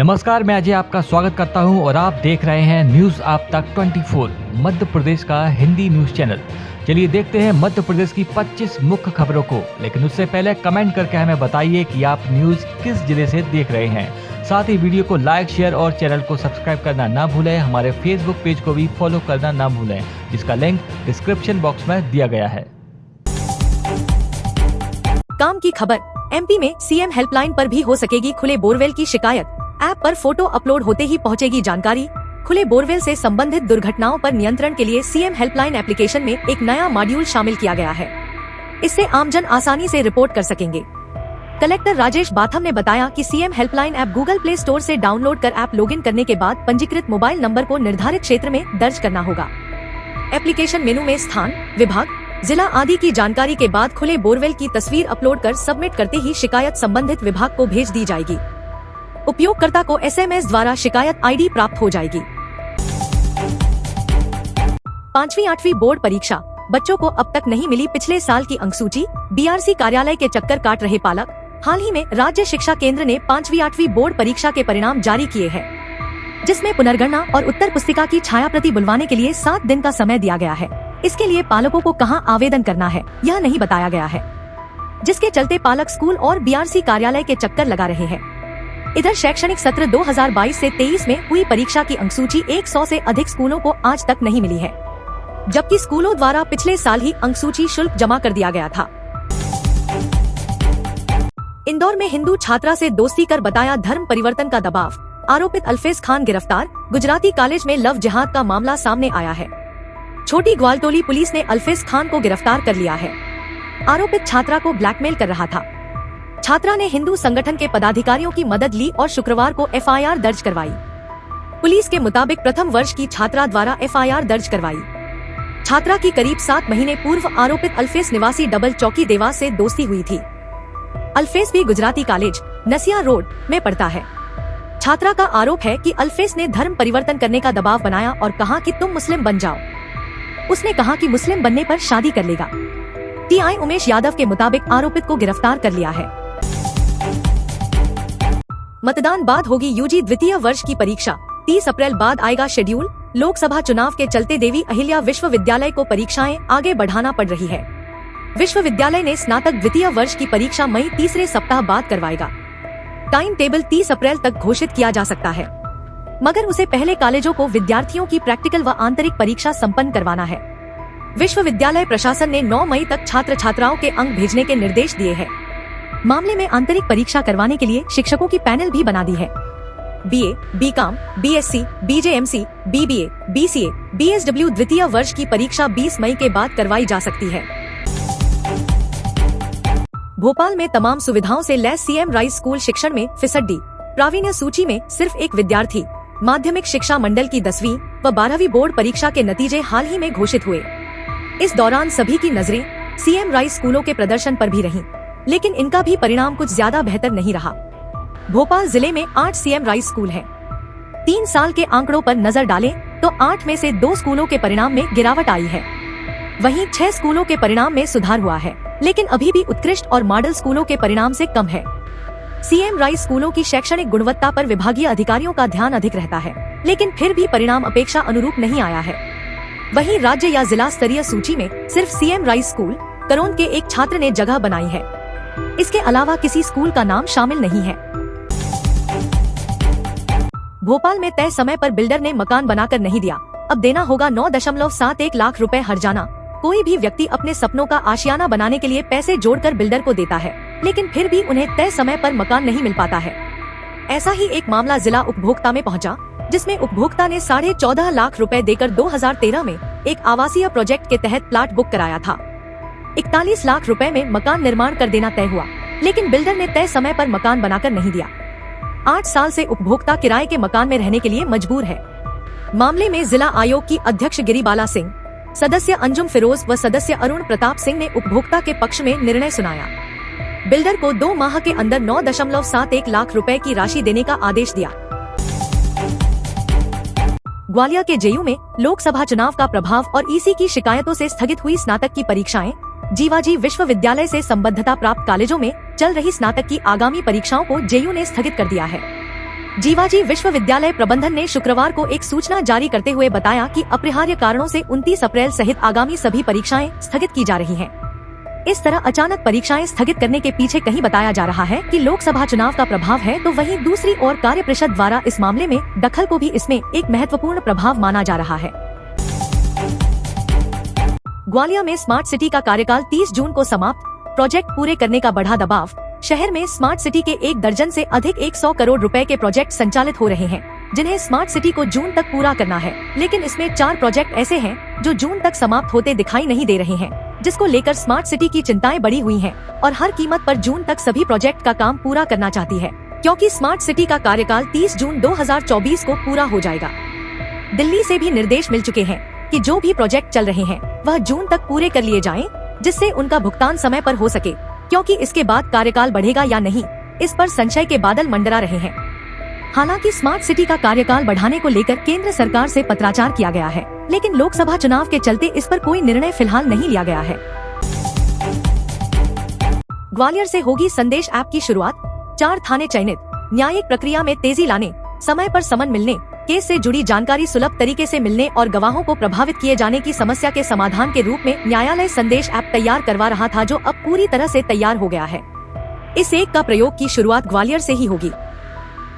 नमस्कार, मैं अजय आपका स्वागत करता हूं और आप देख रहे हैं न्यूज़ आप तक 24 मध्य प्रदेश का हिंदी न्यूज़ चैनल। चलिए देखते हैं मध्य प्रदेश की 25 मुख्य खबरों को, लेकिन उससे पहले कमेंट करके हमें बताइए कि आप न्यूज़ किस जिले से देख रहे हैं। साथ ही वीडियो को लाइक, शेयर और चैनल को सब्सक्राइब करना ना भूलें। हमारे फेसबुक पेज को भी फॉलो करना ना भूलें, जिसका लिंक डिस्क्रिप्शन बॉक्स में दिया गया है। काम की खबर, एमपी में सीएम हेल्पलाइन पर भी हो सकेगी खुले बोरवेल की शिकायत। ऐप पर फोटो अपलोड होते ही पहुंचेगी जानकारी। खुले बोरवेल से संबंधित दुर्घटनाओं पर नियंत्रण के लिए सीएम हेल्पलाइन एप्लीकेशन में एक नया मॉड्यूल शामिल किया गया है। इससे आमजन आसानी से रिपोर्ट कर सकेंगे। कलेक्टर राजेश बाथम ने बताया कि CM helpline app Google play store से डाउनलोड कर ऐप लॉगिन करने के बाद पंजीकृत मोबाइल नंबर को निर्धारित क्षेत्र में दर्ज करना होगा। एप्लीकेशन मेनू में स्थान, विभाग, जिला आदि की जानकारी के बाद खुले बोरवेल की तस्वीर अपलोड कर सबमिट करते ही शिकायत संबंधित विभाग को भेज दी जाएगी। उपयोगकर्ता को एसएमएस द्वारा शिकायत आईडी प्राप्त हो जाएगी। 5वीं 8वीं बोर्ड परीक्षा, बच्चों को अब तक नहीं मिली पिछले साल की अंकसूची। बीआरसी कार्यालय के चक्कर काट रहे पालक। हाल ही में राज्य शिक्षा केंद्र ने 5वीं 8वीं बोर्ड परीक्षा के परिणाम जारी किए हैं, जिसमें पुनर्गणना और उत्तर पुस्तिका की छायाप्रति बुलवाने के लिए 7 दिन का समय दिया गया है। इसके लिए पालकों को कहां आवेदन करना है यह नहीं बताया गया है, जिसके चलते पालक स्कूल और बीआरसी कार्यालय के चक्कर लगा रहे हैं। इधर शैक्षणिक सत्र 2022 से 23 में हुई परीक्षा की अंकसूची 100 से अधिक स्कूलों को आज तक नहीं मिली है, जबकि स्कूलों द्वारा पिछले साल ही अंकसूची शुल्क जमा कर दिया गया था। इंदौर में हिंदू छात्रा से दोस्ती कर बताया धर्म परिवर्तन का दबाव। आरोपित अल्फेज खान गिरफ्तार। गुजराती कॉलेज में लव जिहाद का मामला सामने आया है। छोटी ग्वालटोली पुलिस ने अल्फेज खान को गिरफ्तार कर लिया है। आरोपित छात्रा को ब्लैकमेल कर रहा था। छात्रा ने हिंदू संगठन के पदाधिकारियों की मदद ली और शुक्रवार को एफआईआर दर्ज करवाई। पुलिस के मुताबिक प्रथम वर्ष की छात्रा द्वारा एफआईआर दर्ज करवाई छात्रा की करीब 7 महीने पूर्व आरोपित अल्फेज निवासी डबल चौकी देवास से दोस्ती हुई थी। अल्फेज भी गुजराती कॉलेज नसिया रोड में पढ़ता है। छात्रा का आरोप है कि अल्फेज ने धर्म परिवर्तन करने का दबाव बनाया और कहा कि तुम मुस्लिम बन जाओ। उसने कहा कि मुस्लिम बनने पर शादी कर लेगा। टीआई उमेश यादव के मुताबिक आरोपित को गिरफ्तार कर लिया है। मतदान बाद होगी यूजी द्वितीय वर्ष की परीक्षा। 30 अप्रैल बाद आएगा शेड्यूल। लोकसभा चुनाव के चलते देवी अहिल्या विश्वविद्यालय को परीक्षाएं आगे बढ़ाना पड़ रही है। विश्वविद्यालय ने स्नातक द्वितीय वर्ष की परीक्षा मई तीसरे सप्ताह बाद करवाएगा। टाइम टेबल 30 अप्रैल तक घोषित किया जा सकता है, मगर उसे पहले कॉलेजों को विद्यार्थियों की प्रैक्टिकल व आंतरिक परीक्षा संपन्न करवाना है। विश्वविद्यालय प्रशासन ने 9 मई तक छात्र छात्राओं के अंक भेजने के निर्देश दिए हैं। मामले में आंतरिक परीक्षा करवाने के लिए शिक्षकों की पैनल भी बना दी है। BA, BCom, BSc, BJMC, BBA, BCA, BSW द्वितीय वर्ष की परीक्षा 20 मई के बाद करवाई जा सकती है। भोपाल में तमाम सुविधाओं से लैस सीएम राइस स्कूल शिक्षण में फिसड्डी। प्रावीण्य सूची में सिर्फ एक विद्यार्थी। माध्यमिक शिक्षा मंडल की 10वीं व 12वीं बोर्ड परीक्षा के नतीजे हाल ही में घोषित हुए। इस दौरान सभी की नजरें सीएम राइस स्कूलों के प्रदर्शन पर भी रहीं, लेकिन इनका भी परिणाम कुछ ज्यादा बेहतर नहीं रहा। भोपाल जिले में 8 सीएम राइस स्कूल हैं। 3 साल के आंकड़ों पर नजर डालें तो 8 में से 2 स्कूलों के परिणाम में गिरावट आई है। वहीं 6 स्कूलों के परिणाम में सुधार हुआ है, लेकिन अभी भी उत्कृष्ट और मॉडल स्कूलों के परिणाम से कम है। सीएम राइस स्कूलों की शैक्षणिक गुणवत्ता पर विभागीय अधिकारियों का ध्यान अधिक रहता है, लेकिन फिर भी परिणाम अपेक्षा अनुरूप नहीं आया है। वहीं राज्य या जिला स्तरीय सूची में सिर्फ सीएम राइस स्कूल करोंद के एक छात्र ने जगह बनाई है। इसके अलावा किसी स्कूल का नाम शामिल नहीं है। भोपाल में तय समय पर बिल्डर ने मकान बनाकर नहीं दिया, अब देना होगा 9.71 लाख रुपए हर्जाना। कोई भी व्यक्ति अपने सपनों का आशियाना बनाने के लिए पैसे जोड़कर बिल्डर को देता है, लेकिन फिर भी उन्हें तय समय पर मकान नहीं मिल पाता है। ऐसा ही एक मामला जिला उपभोक्ता में पहुंचा, जिसमें उपभोक्ता ने 14.5 लाख रुपए देकर 2013 में एक आवासीय प्रोजेक्ट के तहत प्लाट बुक कराया था। 41 लाख रुपए में मकान निर्माण कर देना तय हुआ, लेकिन बिल्डर ने तय समय पर मकान बनाकर नहीं दिया। 8 साल से उपभोक्ता किराए के मकान में रहने के लिए मजबूर है। मामले में जिला आयोग की अध्यक्ष गिरिबाला सिंह, सदस्य अंजुम फिरोज व सदस्य अरुण प्रताप सिंह ने उपभोक्ता के पक्ष में निर्णय सुनाया। बिल्डर को 2 माह के अंदर 9.71 लाख रुपए की राशि देने का आदेश दिया। ग्वालियर के जेयू में लोकसभा चुनाव का प्रभाव और ईसी की शिकायतों से स्थगित हुई स्नातक की परीक्षाएं। जीवाजी विश्वविद्यालय से संबद्धता प्राप्त कॉलेजों में चल रही स्नातक की आगामी परीक्षाओं को जेयू ने स्थगित कर दिया है। जीवाजी विश्वविद्यालय प्रबंधन ने शुक्रवार को एक सूचना जारी करते हुए बताया कि अपरिहार्य कारणों से 29 अप्रैल सहित आगामी सभी परीक्षाएं स्थगित की जा रही हैं। इस तरह अचानक परीक्षाएं स्थगित करने के पीछे कहीं बताया जा रहा है कि लोकसभा चुनाव का प्रभाव है, तो वहीं दूसरी ओर कार्य परिषद द्वारा इस मामले में दखल को भी इसमें एक महत्वपूर्ण प्रभाव माना जा रहा है। ग्वालियर में स्मार्ट सिटी का कार्यकाल 30 जून को समाप्त, प्रोजेक्ट पूरे करने का बढ़ा दबाव। शहर में स्मार्ट सिटी के 1 दर्जन से अधिक 100 करोड़ रुपए के प्रोजेक्ट संचालित हो रहे हैं, जिन्हें स्मार्ट सिटी को जून तक पूरा करना है। लेकिन इसमें 4 प्रोजेक्ट ऐसे हैं जो जून तक समाप्त होते दिखाई नहीं दे रहे हैं, जिसको लेकर स्मार्ट सिटी की चिंताएं बढ़ी हुई हैं और हर कीमत पर जून तक सभी प्रोजेक्ट का काम पूरा करना चाहती है, क्योंकि स्मार्ट सिटी का कार्यकाल 30 जून 2024 को पूरा हो जाएगा। दिल्ली से भी निर्देश मिल चुके हैं कि जो भी प्रोजेक्ट चल रहे हैं वह जून तक पूरे कर लिए जाएं, जिससे उनका भुगतान समय पर हो सके, क्योंकि इसके बाद कार्यकाल बढ़ेगा या नहीं, इस पर संशय के बादल मंडरा रहे हैं। हालांकि स्मार्ट सिटी का कार्यकाल बढ़ाने को लेकर केंद्र सरकार से पत्राचार किया गया है, लेकिन लोकसभा चुनाव के चलते इस पर कोई निर्णय फिलहाल नहीं लिया गया है। ग्वालियर से होगी संदेश ऐप की शुरुआत, 4 थाने चयनित। न्यायिक प्रक्रिया में तेजी लाने, समय पर समन मिलने, केस से जुड़ी जानकारी सुलभ तरीके से मिलने और गवाहों को प्रभावित किए जाने की समस्या के समाधान के रूप में न्यायालय संदेश ऐप तैयार करवा रहा था, जो अब पूरी तरह से तैयार हो गया है। इस ऐप का प्रयोग की शुरुआत ग्वालियर से ही होगी।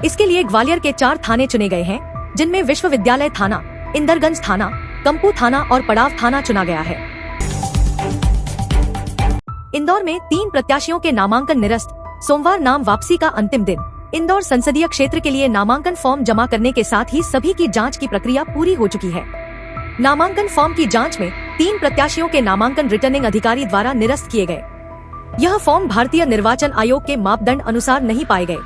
इसके लिए ग्वालियर के 4 थाने चुने गए हैं, जिनमें विश्वविद्यालय थाना, इंदरगंज थाना, कंपू थाना और पड़ाव थाना चुना गया है। इंदौर में 3 प्रत्याशियों के नामांकन निरस्त, सोमवार नाम वापसी का अंतिम दिन। इंदौर संसदीय क्षेत्र के लिए नामांकन फॉर्म जमा करने के साथ ही सभी की जांच की प्रक्रिया पूरी हो चुकी है। नामांकन फॉर्म की जांच में 3 प्रत्याशियों के नामांकन रिटर्निंग अधिकारी द्वारा निरस्त किए गए। यह फॉर्म भारतीय निर्वाचन आयोग के मापदंड अनुसार नहीं पाए गए।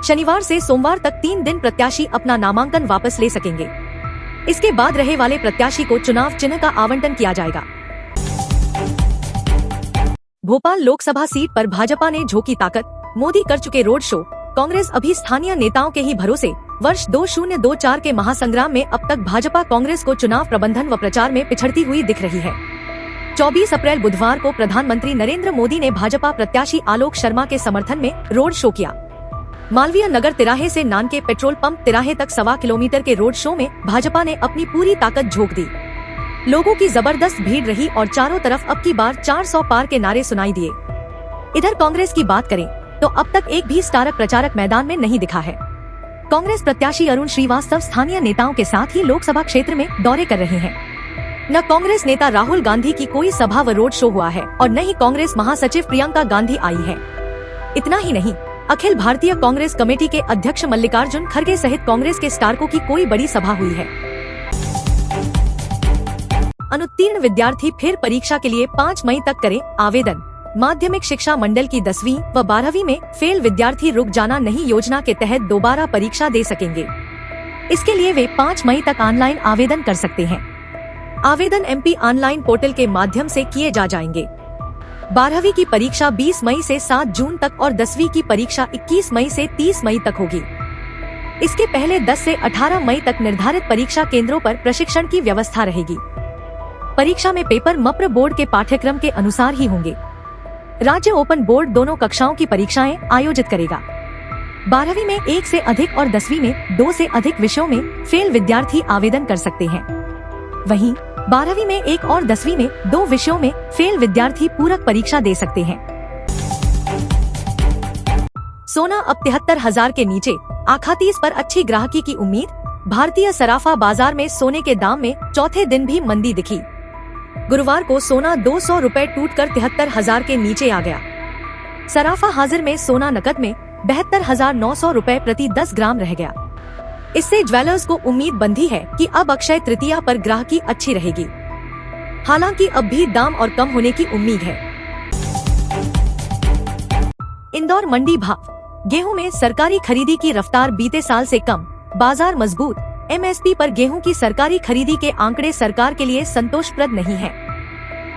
शनिवार से सोमवार तक 3 दिन प्रत्याशी अपना नामांकन वापस ले सकेंगे। इसके बाद रहे वाले प्रत्याशी को चुनाव चिन्ह का आवंटन किया जाएगा। भोपाल लोकसभा सीट पर भाजपा ने झोंकी ताकत, मोदी कर चुके रोड शो, कांग्रेस अभी स्थानीय नेताओं के ही भरोसे। वर्ष 2024 के महासंग्राम में अब तक भाजपा कांग्रेस को चुनाव प्रबंधन व प्रचार में पिछड़ती हुई दिख रही है। 24 अप्रैल बुधवार को प्रधानमंत्री नरेंद्र मोदी ने भाजपा प्रत्याशी आलोक शर्मा के समर्थन में रोड शो किया। मालवीय नगर तिराहे से नानके पेट्रोल पंप तिराहे तक 1.25 किलोमीटर के रोड शो में भाजपा ने अपनी पूरी ताकत झोंक दी। लोगों की जबरदस्त भीड़ रही और चारों तरफ अब की बार 400 पार के नारे सुनाई दिए। इधर कांग्रेस की बात करें तो अब तक एक भी स्टारक प्रचारक मैदान में नहीं दिखा है। कांग्रेस प्रत्याशी अरुण श्रीवास्तव स्थानीय नेताओं के साथ ही लोकसभा क्षेत्र में दौरे कर रहे हैं। न कांग्रेस नेता राहुल गांधी की कोई सभा व रोड शो हुआ है और न ही कांग्रेस महासचिव प्रियंका गांधी आई है। इतना ही नहीं, अखिल भारतीय कांग्रेस कमेटी के अध्यक्ष मल्लिकार्जुन खड़गे सहित कांग्रेस के स्टारकों की कोई बड़ी सभा हुई है। अनुत्तीर्ण विद्यार्थी फिर परीक्षा के लिए 5 मई तक करें आवेदन। माध्यमिक शिक्षा मंडल की 10वीं व 12वीं में फेल विद्यार्थी रुक जाना नहीं योजना के तहत दोबारा परीक्षा दे सकेंगे। इसके लिए वे 5 मई तक ऑनलाइन आवेदन कर सकते हैं। आवेदन MP ऑनलाइन पोर्टल के माध्यम से किए जाएंगे। 12वीं की परीक्षा 20 मई से 7 जून तक और 10वीं की परीक्षा 21 मई से 30 मई तक होगी। इसके पहले 10 से 18 मई तक निर्धारित परीक्षा केंद्रों पर प्रशिक्षण की व्यवस्था रहेगी। परीक्षा में पेपर मप्र बोर्ड के पाठ्यक्रम के अनुसार ही होंगे। राज्य ओपन बोर्ड दोनों कक्षाओं की परीक्षाएं आयोजित करेगा। 12वीं में 1 से अधिक और 10वीं में 2 से अधिक विषयों में फेल विद्यार्थी आवेदन कर सकते हैं। वहीं 12वीं में 1 और 10वीं में 2 विषयों में फेल विद्यार्थी पूरक परीक्षा दे सकते हैं। सोना अब 73,000 के नीचे, आखातीस पर अच्छी ग्राहकी की उम्मीद। भारतीय सराफा बाजार में सोने के दाम में चौथे दिन भी मंदी दिखी। गुरुवार को सोना 200 रुपए टूटकर 73,000 के नीचे आ गया। सराफा हाजिर में सोना नकद में 72,900 रुपए प्रति 10 ग्राम रह गया। इससे ज्वेलर्स को उम्मीद बंधी है कि अब अक्षय तृतीया पर ग्राहकी अच्छी रहेगी। हालांकि अब भी दाम और कम होने की उम्मीद है। इंदौर मंडी भाव। गेहूं में सरकारी खरीदी की रफ्तार बीते साल से कम, बाजार मजबूत। MSP पर गेहूं की सरकारी खरीदी के आंकड़े सरकार के लिए संतोषप्रद नहीं है।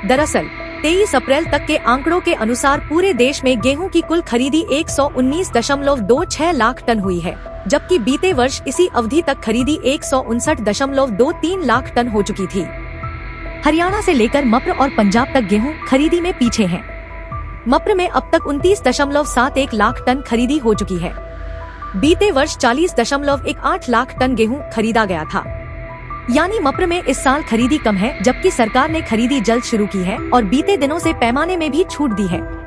दरअसल 23 अप्रैल तक के आंकड़ों के अनुसार पूरे देश में गेहूं की कुल खरीदी 119.26 लाख टन हुई है, जबकि बीते वर्ष इसी अवधि तक खरीदी 159.23 लाख टन हो चुकी थी। हरियाणा से लेकर मप्र और पंजाब तक गेहूं खरीदी में पीछे हैं। मप्र में अब तक 29.71 लाख टन खरीदी हो चुकी है। बीते वर्ष 40.18 लाख टन गेहूं खरीदा गया था। यानी मप्र में इस साल खरीदी कम है, जबकि सरकार ने खरीदी जल्द शुरू की है और बीते दिनों से पैमाने में भी छूट दी है।